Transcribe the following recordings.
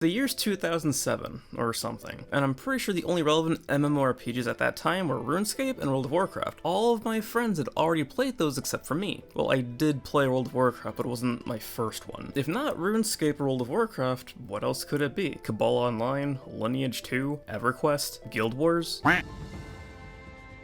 The year's 2007, or something, and I'm pretty sure the only relevant MMORPGs at that time were RuneScape and World of Warcraft. All of my friends had already played those except for me. Well, I did play World of Warcraft, but it wasn't my first one. If not RuneScape or World of Warcraft, what else could it be? Cabal Online, Lineage 2, EverQuest, Guild Wars?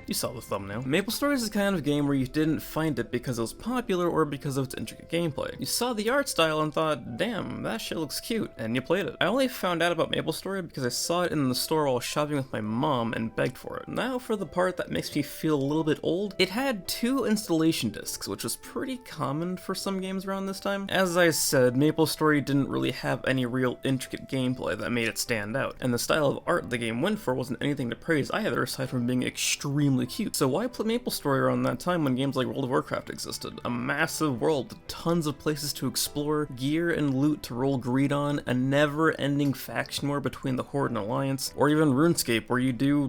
You saw the thumbnail. Maplestory is the kind of game where you didn't find it because it was popular or because of its intricate gameplay. You saw the art style and thought, damn, that shit looks cute, and you played it. I only found out about Maplestory because I saw it in the store while shopping with my mom and begged for it. Now for the part that makes me feel a little bit old. It had 2 installation discs, which was pretty common for some games around this time. As I said, Maplestory didn't really have any real intricate gameplay that made it stand out, and the style of art the game went for wasn't anything to praise either, aside from being extremely cute. So why play Maplestory around that time when games like World of Warcraft existed? A massive world with tons of places to explore, gear and loot to roll greed on, a never-ending faction war between the Horde and Alliance, or even RuneScape where you do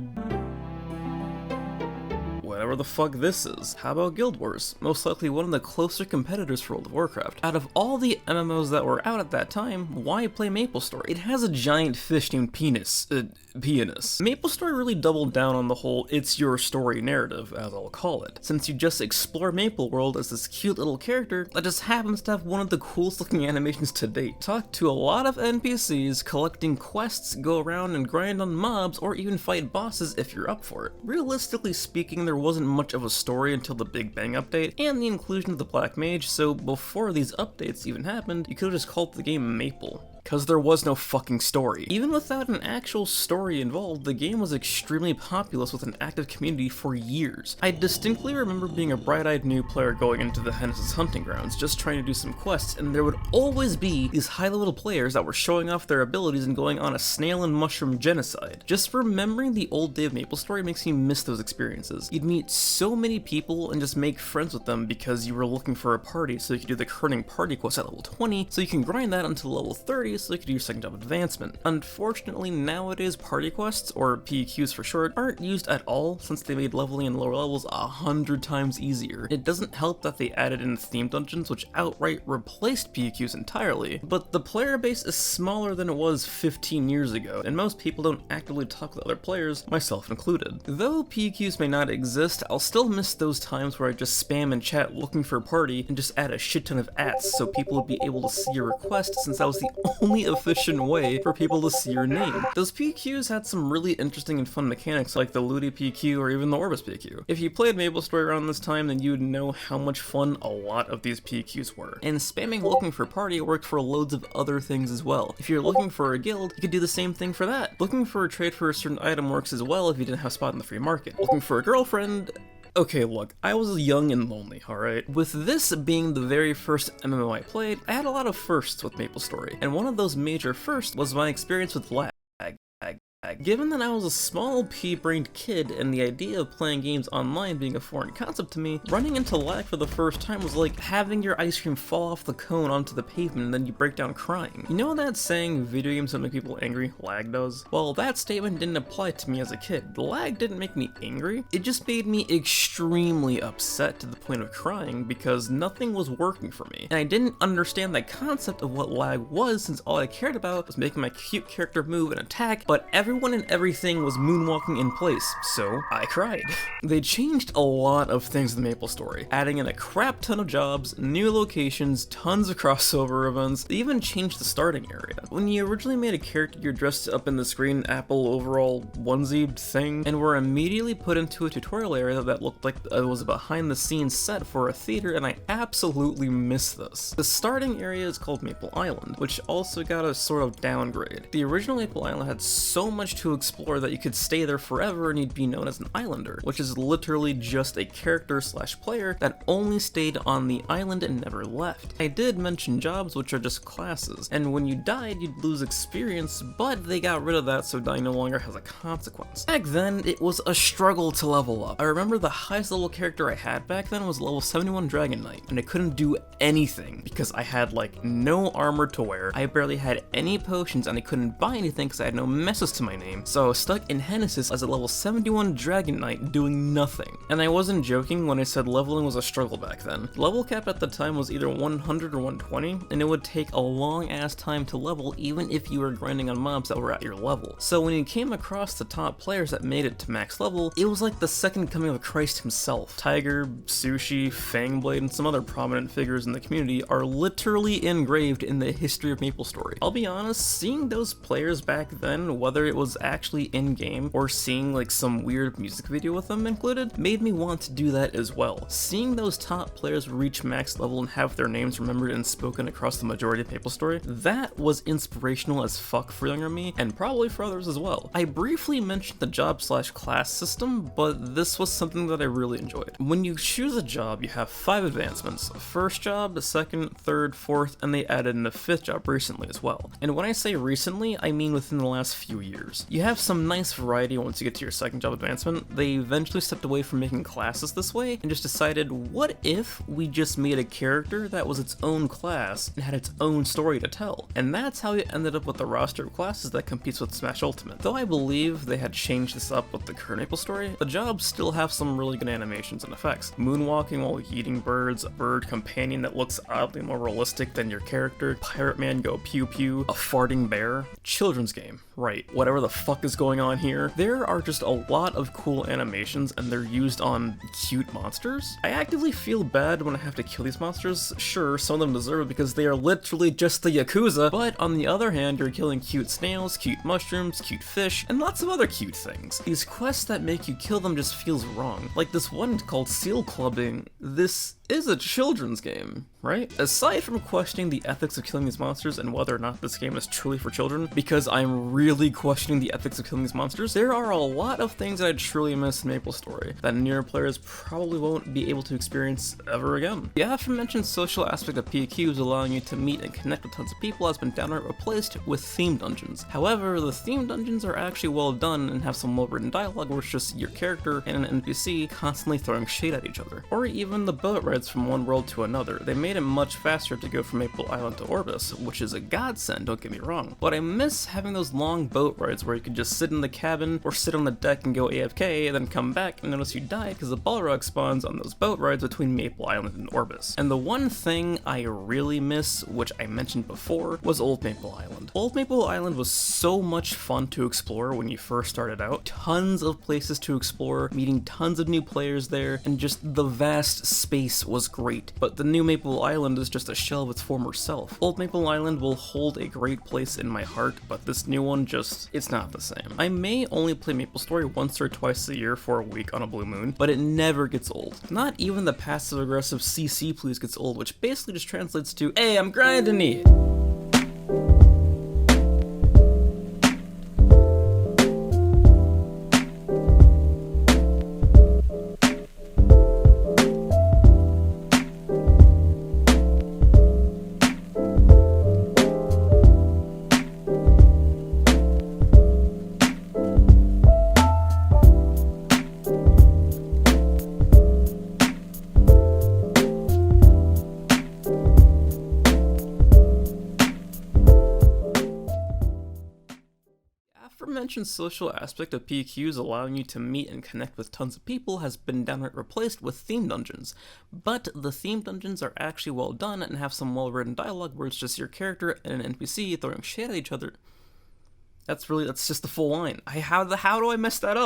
whatever the fuck this is. How about Guild Wars? Most likely one of the closer competitors for World of Warcraft. Out of all the MMOs that were out at that time, why play Maplestory? It has a giant fish named Pianist. Maplestory really doubled down on the whole it's your story narrative, as I'll call it, since you just explore Maple World as this cute little character that just happens to have one of the coolest looking animations to date. Talk to a lot of NPCs, collecting quests, go around and grind on mobs, or even fight bosses if you're up for it. Realistically speaking, there wasn't much of a story until the Big Bang update and the inclusion of the Black Mage, so before these updates even happened, you could've just called the game Maple. Because there was no fucking story. Even without an actual story involved, the game was extremely populous with an active community for years. I distinctly remember being a bright-eyed new player going into the Hennessy's hunting grounds, just trying to do some quests, and there would always be these high-level players that were showing off their abilities and going on a snail and mushroom genocide. Just remembering the old day of Maplestory makes me miss those experiences. You'd meet so many people and just make friends with them because you were looking for a party, so you could do the kerning party quest at level 20, so you can grind that until level 30, so you could do your second job advancement. Unfortunately, nowadays party quests, or PQs for short, aren't used at all since they made leveling in lower levels 100 times easier. It doesn't help that they added in theme dungeons which outright replaced PQs entirely, but the player base is smaller than it was 15 years ago, and most people don't actively talk with other players, myself included. Though PQs may not exist, I'll still miss those times where I just spam in chat looking for a party and just add a shit ton of ats so people would be able to see your request, since that was the only efficient way for people to see your name. Those PQs had some really interesting and fun mechanics like the Looty PQ or even the Orbis PQ. If you played Maplestory around this time, then you would know how much fun a lot of these PQs were. And spamming looking for a party worked for loads of other things as well. If you're looking for a guild, you could do the same thing for that. Looking for a trade for a certain item works as well if you didn't have a spot in the free market. Looking for a girlfriend. Okay, look, I was young and lonely, alright? With this being the very first MMO I played, I had a lot of firsts with Maplestory, and one of those major firsts was my experience with lag. Given that I was a small pea-brained kid and the idea of playing games online being a foreign concept to me, running into lag for the first time was like having your ice cream fall off the cone onto the pavement and then you break down crying. You know that saying, video games don't make people angry, lag does? Well, that statement didn't apply to me as a kid. Lag didn't make me angry, it just made me extremely upset to the point of crying because nothing was working for me. And I didn't understand the concept of what lag was, since all I cared about was making my cute character move and attack, but everyone and everything was moonwalking in place, so I cried. They changed a lot of things in Maplestory, adding in a crap ton of jobs, new locations, tons of crossover events. They even changed the starting area. When you originally made a character, you're dressed up in this green apple overall onesie thing, and were immediately put into a tutorial area that looked like it was a behind the scenes set for a theater, and I absolutely miss this. The starting area is called Maple Island, which also got a sort of downgrade. The original Maple Island had so much to explore that you could stay there forever and you'd be known as an islander, which is literally just a character slash player that only stayed on the island and never left. I did mention jobs, which are just classes, and when you died you'd lose experience, but they got rid of that so dying no longer has a consequence. Back then it was a struggle to level up. I remember the highest level character I had back then was level 71 Dragon Knight, and I couldn't do anything because I had like no armor to wear, I barely had any potions, and I couldn't buy anything because I had no messes to my name, so I was stuck in Genesis as a level 71 Dragon Knight doing nothing. And I wasn't joking when I said leveling was a struggle back then. Level cap at the time was either 100 or 120, and it would take a long ass time to level even if you were grinding on mobs that were at your level. So when you came across the top players that made it to max level, it was like the second coming of Christ himself. Tiger, Sushi, Fangblade, and some other prominent figures in the community are literally engraved in the history of Maplestory. I'll be honest, seeing those players back then, whether it was actually in-game or seeing like some weird music video with them included, made me want to do that as well. Seeing those top players reach max level and have their names remembered and spoken across the majority of Maplestory, that was inspirational as fuck for younger me, and probably for others as well. I briefly mentioned the job/class system, but this was something that I really enjoyed. When you choose a job, you have 5 advancements: first job, second, third, fourth, and they added in a 5th job recently as well. And when I say recently, I mean within the last few years. You have some nice variety once you get to your 2nd job advancement. They eventually stepped away from making classes this way and just decided, what if we just made a character that was its own class and had its own story to tell? And that's how you ended up with the roster of classes that competes with Smash Ultimate. Though I believe they had changed this up with the current Maplestory, the jobs still have some really good animations and effects. Moonwalking while eating birds, a bird companion that looks oddly more realistic than your character, Pirate Man go pew pew, a farting bear, children's game. Right, whatever the fuck is going on here. There are just a lot of cool animations and they're used on cute monsters. I actively feel bad when I have to kill these monsters. Sure, some of them deserve it because they are literally just the Yakuza, but on the other hand, you're killing cute snails, cute mushrooms, cute fish, and lots of other cute things. These quests that make you kill them just feels wrong. Like this one called Seal Clubbing. This is a children's game, right? Aside from questioning the ethics of killing these monsters and whether or not this game is truly for children, because I'm really questioning the ethics of killing these monsters, there are a lot of things that I truly miss in Maplestory that newer players probably won't be able to experience ever again. The aforementioned social aspect of PQs allowing you to meet and connect with tons of people has been downright replaced with theme dungeons. However, the theme dungeons are actually well done and have some well-written dialogue where it's just your character and an NPC constantly throwing shade at each other. Or even the boat rides from one world to another. They made it much faster to go from Maple Island to Orbis, which is a godsend, don't get me wrong. But I miss having those long boat rides where you could just sit in the cabin or sit on the deck and go AFK and then come back and notice you died because the Balrog spawns on those boat rides between Maple Island and Orbis. And the one thing I really miss, which I mentioned before, was Old Maple Island. Old Maple Island was so much fun to explore when you first started out. Tons of places to explore, meeting tons of new players there, and just the vast space was great. But the new Maple Island is just a shell of its former self. Old Maple Island will hold a great place in my heart, but this new one just, it's not the same. I may only play Maplestory once or twice a year for a week on a blue moon, but it never gets old. Not even the passive aggressive CC please gets old, which basically just translates to, hey, I'm grinding it. Aforementioned social aspect of PQs allowing you to meet and connect with tons of people has been downright replaced with theme dungeons, but the theme dungeons are actually well done and have some well-written dialogue where it's just your character and an NPC throwing shit at each other. That's just the full line. How do I mess that up?